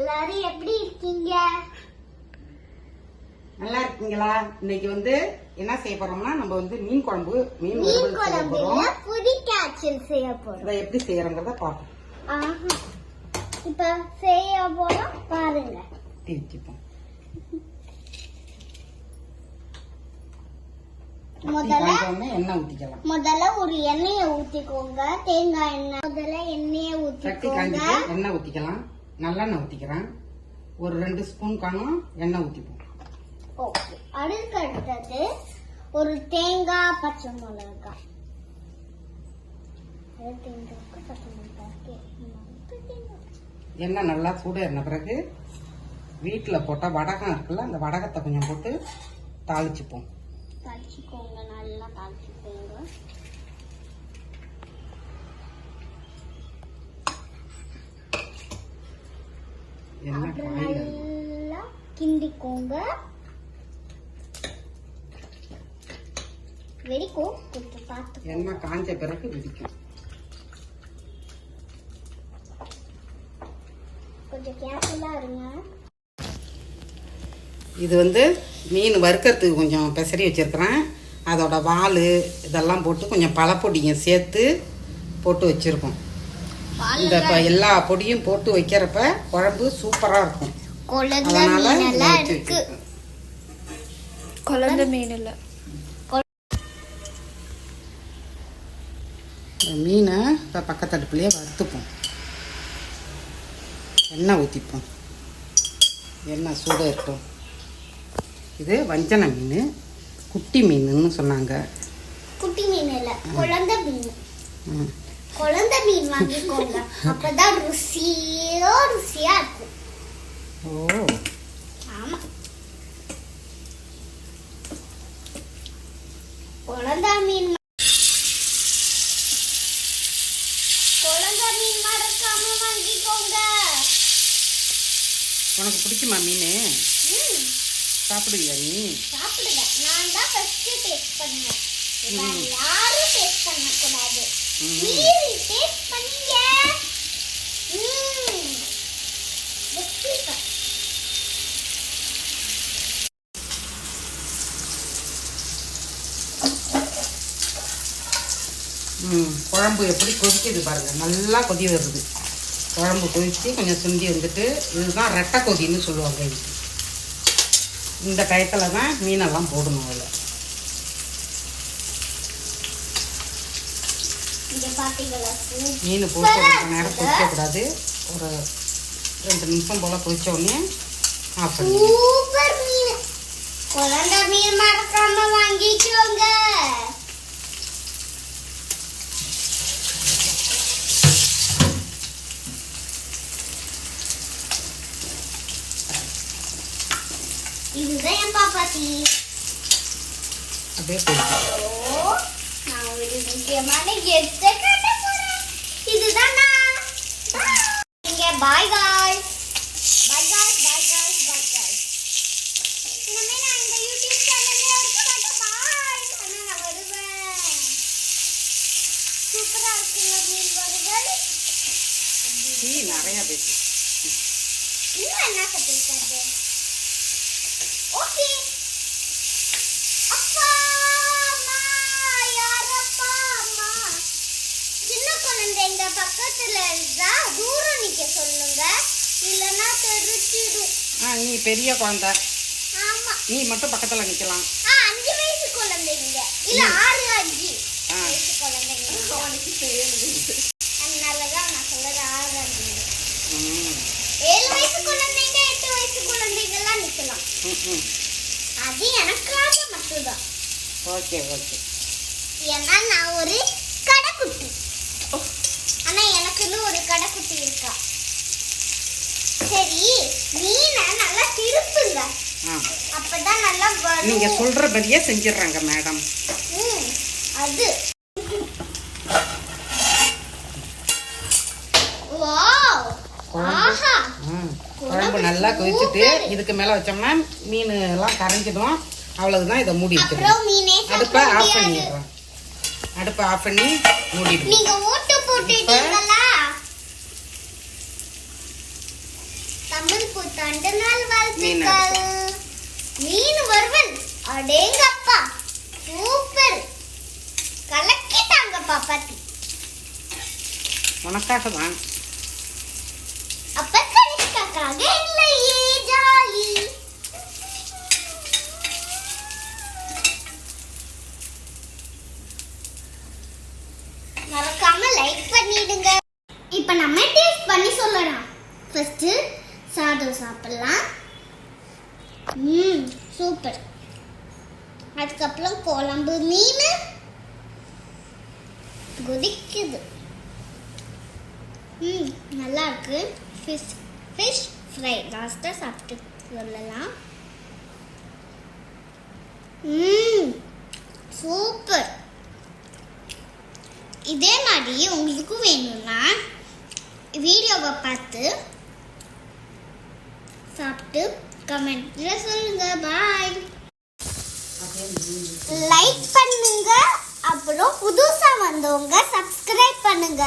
எல்லாரும் எப்படி இருக்கீங்க? நல்லா இருக்கீங்களா? இன்னைக்கு என்ன செய்ய போறோம்னா நம்ம மீன் குழம்பு, மீன் குழம்புல புதி காய்ச்சல் செய்ய போறோம். இதை எப்படி செய்யறோங்கிறத பார்ப்போம். இப்ப செய்ய போறோம் பாருங்க. திரிச்சுப்போம். முதல்ல ஒரு எண்ணெயை ஊத்திக்கோங்க. தேங்காய் எண்ணெய். முதல்ல எண்ணெயை ஊத்திக்கோங்க. எண்ணெய் ஊத்திக்கலாம். நல்லெண்ணெய் ஊத்திக்கிறேன். ஒரு 2 ஸ்பூன் காணும் எண்ணெய் ஊத்திப்போம். ஓகே. அடுத்தது ஒரு தேங்காய், பச்சை மிளகாய். எண்ணெய் நல்லா சூடான பிறகு வீட்டுல போட்ட வடகம் இருக்குல்ல, அந்த வடகத்தை கொஞ்சம் போட்டு தாளிச்சுப்போம். தாளிச்சுக்கோங்க. நல்லா தாளிச்சுக்கோங்க. நல்லா கிண்டிக்கோங்க. வெடிக்கும். கொஞ்சம் பார்த்து எண்ணெய் காஞ்ச பிறகு வெடிக்கும். கொஞ்சம் கேர்ஃபுல்லா இருங்க. இது மீன் வறுக்கிறதுக்கு கொஞ்சம் பெசரி வச்சிருக்கிறேன். அதோட வால் இதெல்லாம் போட்டு கொஞ்சம் பழப்பொடிங்க சேர்த்து போட்டு வச்சிருக்கோம். இந்த எல்லா பொடியும் போட்டு வைக்கிறப்ப குழம்பு சூப்பரா இருக்கும். அதனால குழந்தை மீன் இல்ல, மீனை பக்கத்தடுப்புலயே வறுத்துப்போம். எண்ணெய் ஊற்றிப்போம். எண்ணெய் சூடாக இருக்கட்டும். இது வஞ்சனை மீன், குட்டி மீனுன்னு சொன்னாங்க. குட்டி மீன் இல்ல, குழந்தை மீன். குழந்தை மீன் வாங்கிக்கோங்க. அப்பதான் ருசியா இருக்கும். ஓ ஆமா, குழந்தை மீன். குழந்தை மீன் மறக்காம வாங்கிக்கோங்க. உனக்கு பிடிக்குமா மீன்? சாப்பிடுவியா நீ? சாப்பிடுங்க. நான் தான் ஃபர்ஸ்ட் டேஸ்ட் பண்ணேன். யாரும் டேஸ்ட் பண்ண கூடாது. நீ டேஸ்ட் பண்ணீங்க. குழம்பு எப்படி கொதிக்குது பாருங்க. நல்லா கொதி வருது. குழம்பு கொதிச்சு கொஞ்சம் சுண்டி வந்துட்டு, இதுதான் ரெட்டை கொதின்னு சொல்லுவாங்க. இதுக்கு இந்த டயத்தில் தான் மீனெல்லாம் போடணும். அதில் மீன் போட்டு கொஞ்சம் நேரம் கொதிக்கக்கூடாது. ஒரு 2 நிமிஷம் போல் கொதிச்ச உடனே ஆஃப் பண்ணி. குழந்தை மீன் மறக்காம வாங்கிக்கோங்க. இதுதான் என் பாப்பாத்தி. அப்படியே போயிடுச்சு. நான் ஒரு முக்கியமான கெஸ்ட்டை காட்ட போறேன். இதுதான் நான். இங்க bye guys. Bye guys, bye guys, bye guys. இனிமே நான் இந்த யூடியூப் சேனல்ல இருக்க மாட்டேன். பாய். ஆனா நான் வருவேன். சூப்பரா இருக்குங்க மீன் வறுவல். நீ நிறைய பேசு. இன்னும் என்ன கத்துக்கிட்டது? ஓகே. அப்பா அம்மா, யாரப்பா அம்மா? சின்ன குழந்தைங்க பக்கத்துல இருந்தா தூரம் நிக்க சொல்லுங்க, இல்லன்னா தெரிச்சிடும். நீ பெரிய குழந்தை. ஆமா, நீ மட்டும் பக்கத்துல நிக்கலாம். 5 வயசு குழந்தைங்க இல்ல 6 5 வயசு குழந்தைங்க. அதனாலதான் நான் சொல்றது 6 5. 7 வயசு குழந்தைங்க 8 வயசு குழந்தைங்க எல்லாம் நிக்கலாம். அது எனக்காக மட்டும்தான். Okay okay. ஏன்னா நான் ஒரு கடைக்குட்டி. ஆனா எனக்குன்னு ஒரு கடைக்குட்டி இருக்கா. சரி, மீனை நல்லா திருப்புங்க. அப்பதான் நல்லா வரும். நீங்க சொல்றபடியே செஞ்சிடுறாங்க மேடம். அது வாவ். ஆஹா, குழம்பு நல்லா கொதிச்சுட்டு இதுக்கு மேல வச்சோம்னா மீன் எல்லாம் கரைஞ்சிடும். அவ்வளவுதான். இதை மூடி வச்சிடணும். அடுப்பை ஆஃப் பண்ணிடுறேன். அடுப்பை ஆஃப் பண்ணி மூடிடுவோம். நீங்க ஓட்டு போட்டுட்டீங்களா? தமிழ் புத்தாண்டு நாள் வாழ்த்துக்கள். மீன் வறுவல் அடேங்கப்பா சூப்பர். கலக்கிட்டாங்க பாப்பாத்தி. உனக்காக தான். அப்ப கனிஷ்காக்காக இல்லையே ஜாலி. மறக்காம லைக் பண்ணிடுங்க. இப்போ நம்ம டேஸ்ட் பண்ணி சொல்லலாம். ஃபர்ஸ்ட் சாதம் சாப்பிடலாம். சூப்பர். அதுக்கப்புறம் குழம்பு மீன் கொதிக்குது. நல்லா இருக்கு. ஃபிஷ் ஃப்ரை லாஸ்ட்டாக சாப்பிட்டு சொல்லலாம். சூப்பர். இதே மாதிரி உங்களுக்கு வேணும்னா வீடியோவை பார்த்து சாப்பிட்டு கமெண்ட்ல சொல்லுங்க. பாய். லைக் பண்ணுங்க. அப்புறம் புதுசா வந்தவங்க சப்ஸ்கிரைப் பண்ணுங்க.